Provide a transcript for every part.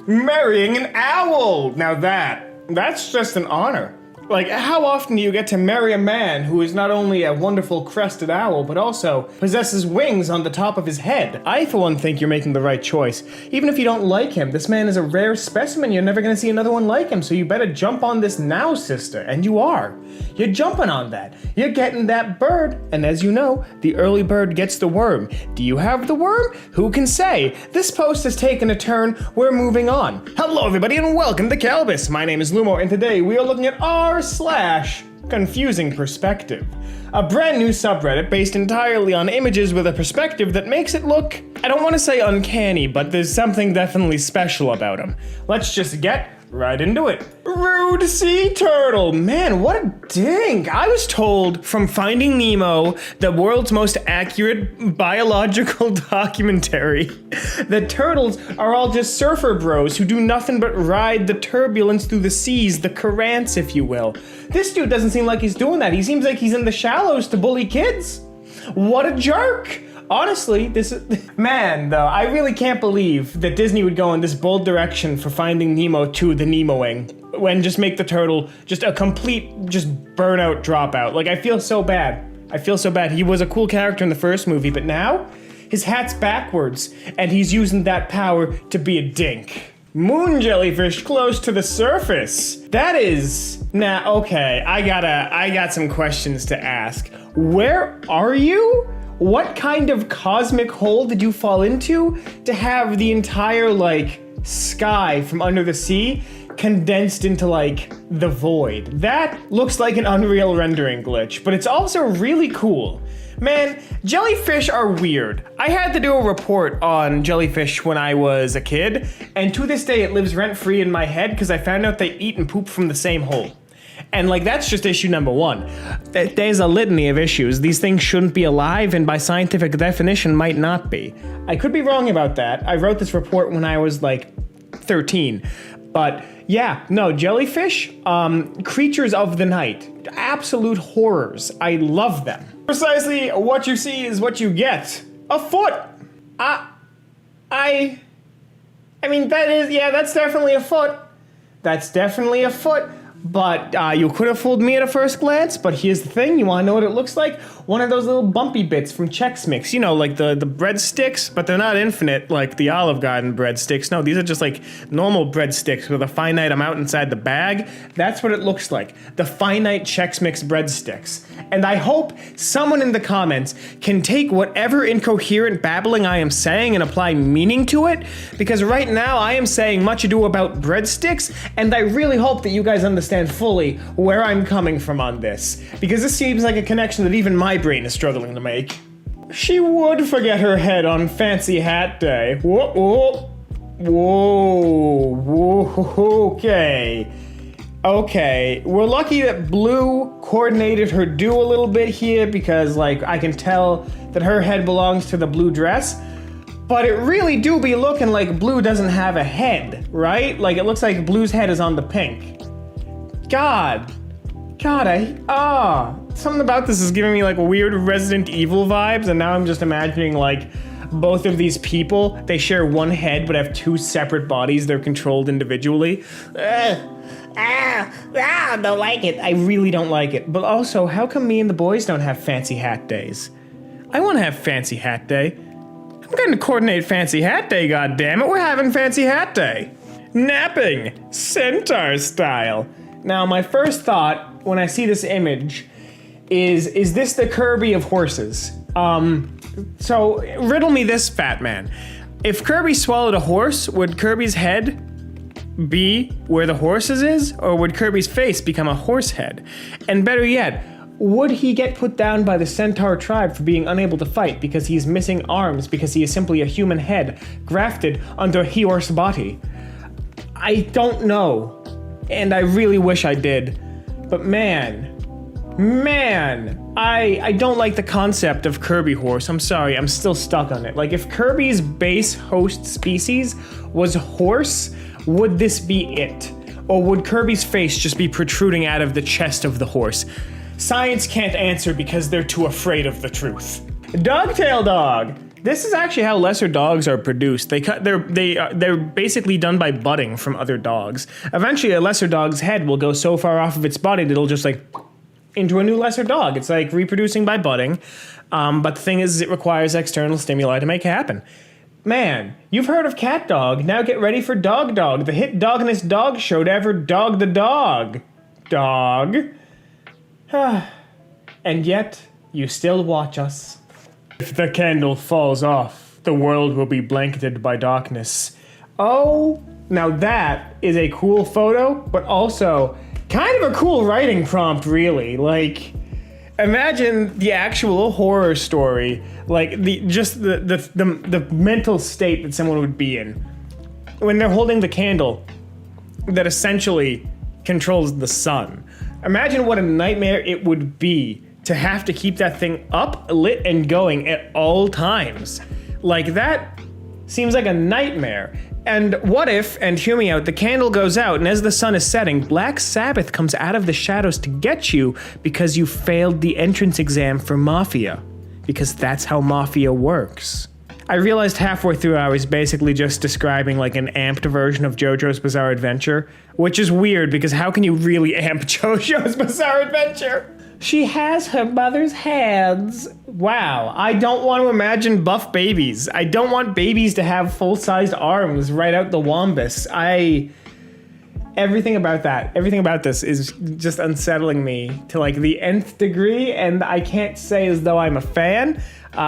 Marrying an owl! Now that's just an honor. Like, how often do you get to marry a man who is not only a wonderful crested owl, but also possesses wings on the top of his head? I, for one, think you're making the right choice. Even if you don't like him, this man is a rare specimen. You're never gonna see another one like him, so you better jump on this now, sister. And you are. You're jumping on that. You're getting that bird. And as you know, the early bird gets the worm. Do you have the worm? Who can say? This post has taken a turn. We're moving on. Hello, everybody, and welcome to Kalbus. My name is Lumo, and today we are looking at r/confusing perspective. A brand new subreddit based entirely on images with a perspective that makes it look, I don't want to say uncanny, but there's something definitely special about him. Let's just get right into it. Rude sea turtle. Man, what a dink. I was told from Finding Nemo, the world's most accurate biological documentary, that turtles are all just surfer bros who do nothing but ride the turbulence through the seas, the currents, if you will. This dude doesn't seem like he's doing that. He seems like he's in the shallows to bully kids. What a jerk. Honestly, man, though, I really can't believe that Disney would go in this bold direction for Finding Nemo 2, the Nemoing, when just make the turtle just a complete, just burnout dropout. Like, I feel so bad. He was a cool character in the first movie, but now his hat's backwards, and he's using that power to be a dink. Moon jellyfish close to the surface. That is, okay, I got some questions to ask. Where are you? What kind of cosmic hole did you fall into to have the entire, sky from under the sea condensed into, the void? That looks like an Unreal rendering glitch, but it's also really cool. Man, jellyfish are weird. I had to do a report on jellyfish when I was a kid, and to this day it lives rent-free in my head because I found out they eat and poop from the same hole. And that's just issue number one. There's a litany of issues. These things shouldn't be alive, and by scientific definition might not be. I could be wrong about that. I wrote this report when I was 13. But yeah, no, jellyfish, creatures of the night, absolute horrors. I love them. Precisely what you see is what you get. A foot. I mean, that's definitely a foot. But you could have fooled me at a first glance, but here's the thing, you wanna know what it looks like? One of those little bumpy bits from Chex Mix, you know, like the breadsticks, but they're not infinite like the Olive Garden breadsticks. No, these are just normal breadsticks with a finite amount inside the bag. That's what it looks like, the finite Chex Mix breadsticks. And I hope someone in the comments can take whatever incoherent babbling I am saying and apply meaning to it, because right now I am saying much ado about breadsticks, and I really hope that you guys understand fully where I'm coming from on this, because this seems like a connection that even my brain is struggling to make. She would forget her head on Fancy Hat Day. Whoa, okay. We're lucky that Blue coordinated her do a little bit here, because I can tell that her head belongs to the blue dress, but it really do be looking like Blue doesn't have a head, right? It looks like Blue's head is on the pink. God, something about this is giving me weird Resident Evil vibes, and now I'm just imagining both of these people, they share one head but have two separate bodies, they're controlled individually. Don't like it. I really don't like it. But also, how come me and the boys don't have Fancy Hat Days? I want to have Fancy Hat Day. I'm going to coordinate Fancy Hat Day, goddammit, we're having Fancy Hat Day. Napping, centaur style. Now, my first thought when I see this image is this the Kirby of Horses? So riddle me this, fat man. If Kirby swallowed a horse, would Kirby's head be where the horse's is, or would Kirby's face become a horse head? And better yet, would he get put down by the centaur tribe for being unable to fight because he's missing arms because he is simply a human head grafted onto a horse body? I don't know. And I really wish I did. But man, I don't like the concept of Kirby horse. I'm sorry, I'm still stuck on it. If Kirby's base host species was horse, would this be it? Or would Kirby's face just be protruding out of the chest of the horse? Science can't answer because they're too afraid of the truth. Dogtail dog! This is actually how lesser dogs are produced. They're basically done by budding from other dogs. Eventually, a lesser dog's head will go so far off of its body that it'll just like into a new lesser dog. It's like reproducing by budding. But the thing is, it requires external stimuli to make it happen. Man, you've heard of cat dog. Now get ready for dog dog, the hit doggingest dog show to ever dog the dog. Dog. And yet, you still watch us. If the candle falls off, the world will be blanketed by darkness. Oh, now that is a cool photo, but also kind of a cool writing prompt, really. Like, imagine the actual horror story, like the mental state that someone would be in when they're holding the candle that essentially controls the sun. Imagine what a nightmare it would be to have to keep that thing up, lit, and going at all times. Like, that seems like a nightmare. And what if, and hear me out, the candle goes out, and as the sun is setting, Black Sabbath comes out of the shadows to get you because you failed the entrance exam for Mafia. Because that's how Mafia works. I realized halfway through I was basically just describing like an amped version of JoJo's Bizarre Adventure, which is weird because how can you really amp JoJo's Bizarre Adventure? She has her mother's hands. Wow, I don't want to imagine buff babies. I don't want babies to have full-sized arms right out the wombus. Everything about this is just unsettling me to like the nth degree, and I can't say as though I'm a fan.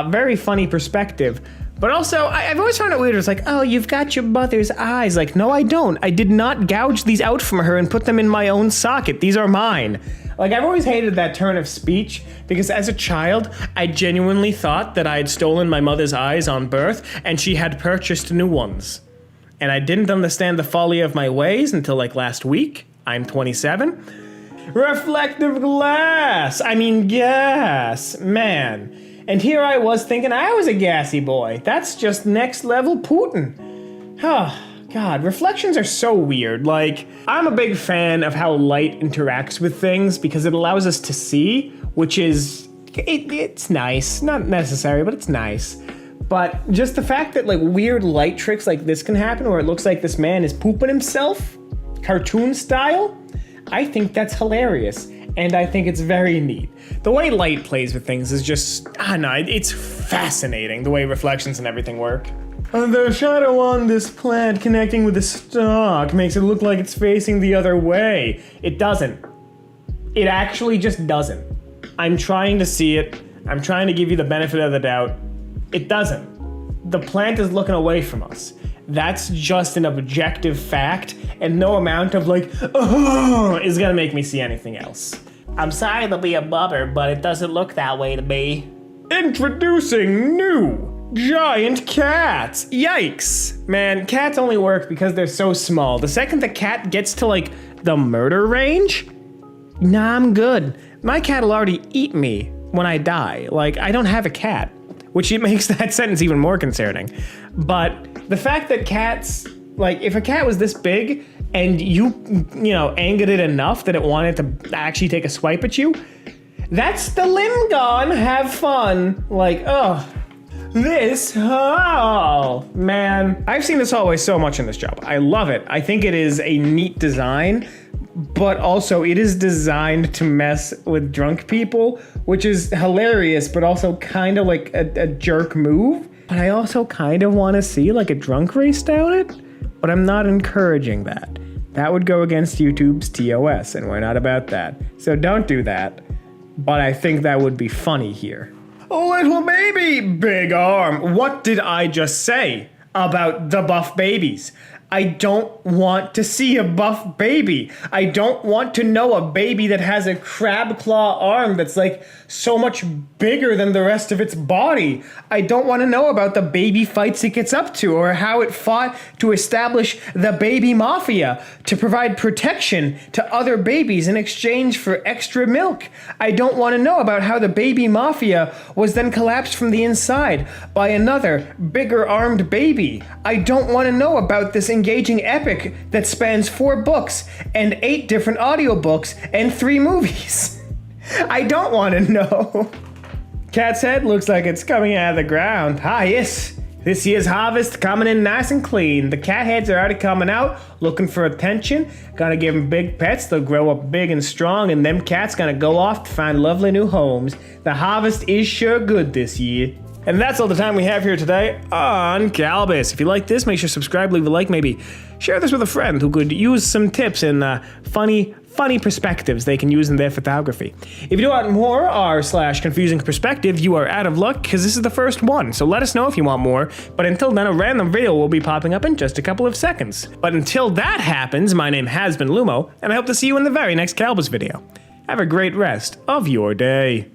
Very funny perspective. But also, I've always found it weird. It's like, oh, you've got your mother's eyes. Like, no, I don't. I did not gouge these out from her and put them in my own socket. These are mine. Like, I've always hated that turn of speech because as a child, I genuinely thought that I had stolen my mother's eyes on birth and she had purchased new ones. And I didn't understand the folly of my ways until like last week. I'm 27. Reflective glass. I mean, gas. Man. And here I was thinking I was a gassy boy. That's just next level Putin. Oh, God, reflections are so weird. Like, I'm a big fan of how light interacts with things because it allows us to see, which is, it's nice. Not necessary, but it's nice. But just the fact that like weird light tricks like this can happen where it looks like this man is pooping himself, cartoon style, I think that's hilarious. And I think it's very neat. The way light plays with things is just, it's fascinating the way reflections and everything work. The shadow on this plant connecting with the stalk makes it look like it's facing the other way. It doesn't. It actually just doesn't. I'm trying to see it. I'm trying to give you the benefit of the doubt. It doesn't. The plant is looking away from us. That's just an objective fact, and no amount of like, is gonna make me see anything else. I'm sorry to be a bummer, but it doesn't look that way to me. Introducing new giant cats. Yikes. Man, cats only work because they're so small. The second the cat gets to like the murder range, nah, I'm good. My cat will already eat me when I die. Like, I don't have a cat, which makes that sentence even more concerning. But the fact that cats, like, if a cat was this big and you angered it enough that it wanted to actually take a swipe at you, that's the limb gone. Have fun. Like, man. I've seen this hallway so much in this job. I love it. I think it is a neat design, but also it is designed to mess with drunk people, which is hilarious, but also kind of like a jerk move. But I also kind of want to see like a drunk race down it, but I'm not encouraging that. That would go against YouTube's TOS, and we're not about that. So don't do that. But I think that would be funny here. Little baby, big arm. What did I just say about the buff babies? I don't want to see a buff baby. I don't want to know a baby that has a crab claw arm that's like so much bigger than the rest of its body. I don't want to know about the baby fights it gets up to or how it fought to establish the baby mafia to provide protection to other babies in exchange for extra milk. I don't want to know about how the baby mafia was then collapsed from the inside by another bigger armed baby. I don't want to know about this engaging epic that spans 4 books and 8 different audiobooks and 3 movies. I don't want to know. Cat's head looks like it's coming out of the ground. Ah, yes. This year's harvest coming in nice and clean. The cat heads are already coming out, looking for attention. Gonna give them big pets, they'll grow up big and strong, and them cats gonna go off to find lovely new homes. The harvest is sure good this year. And that's all the time we have here today on Kalbus. If you like this, make sure to subscribe, leave a like, maybe share this with a friend who could use some tips and funny perspectives they can use in their photography. If you do want more r/confusing perspective, you are out of luck because this is the first one. So let us know if you want more. But until then, a random video will be popping up in just a couple of seconds. But until that happens, my name has been Lumo, and I hope to see you in the very next Kalbus video. Have a great rest of your day.